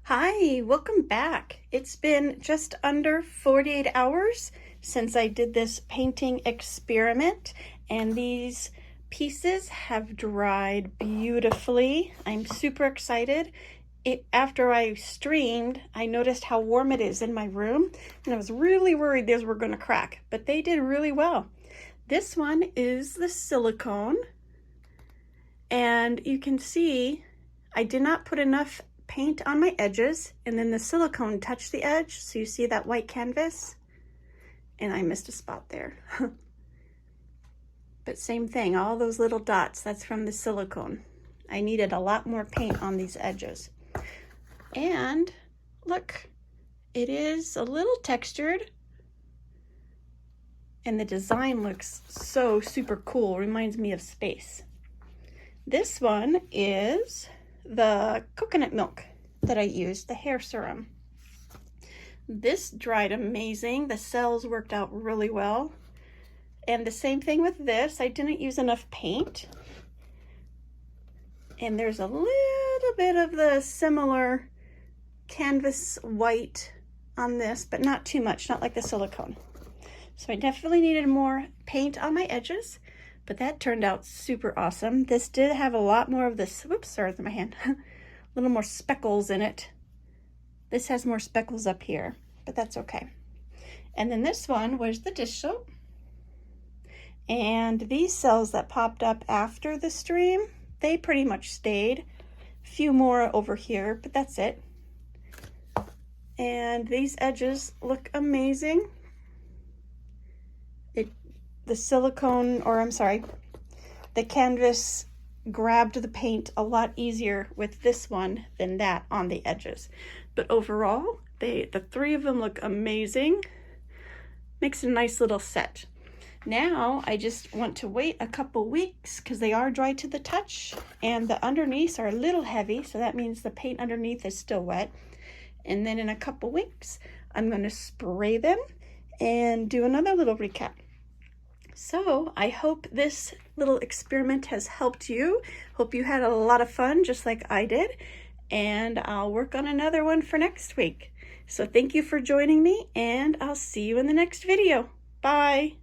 Hi, welcome back. It's been just under 48 hours since I did this painting experiment, and these pieces have dried beautifully. I'm super excited. After I streamed, I noticed how warm it is in my room, and I was really worried these were going to crack, but they did really well. This one is the silicone, and you can see I did not put enough paint on my edges, and then the silicone touched the edge, so you see that white canvas, and I missed a spot there. But same thing, all those little dots, that's from the silicone. I needed a lot more paint on these edges. And look, it is a little textured, and the design looks so super cool. Reminds me of space. This one is the coconut milk that I used, the hair serum. This dried amazing. The cells worked out really well. And the same thing with this. I didn't use enough paint. And there's a little bit of the similar canvas white on this, but not too much, not like the silicone. So I definitely needed more paint on my edges, but that turned out super awesome. This did have a lot more of this, whoops, sorry, my hand, a little more speckles in it. This has more speckles up here, but that's okay. And then this one was the dish soap. And these cells that popped up after the stream, they pretty much stayed. A few more over here, but that's it. And these edges look amazing. The silicone, or I'm sorry, the canvas grabbed the paint a lot easier with this one than that on the edges. But overall, the three of them look amazing. Makes a nice little set. Now I just want to wait a couple weeks because they are dry to the touch, and the underneaths are a little heavy, so that means the paint underneath is still wet. And then in a couple weeks, I'm going to spray them and do another little recap. So I hope this little experiment has helped you. Hope you had a lot of fun just like I did. And I'll work on another one for next week. So thank you for joining me, and I'll see you in the next video. Bye.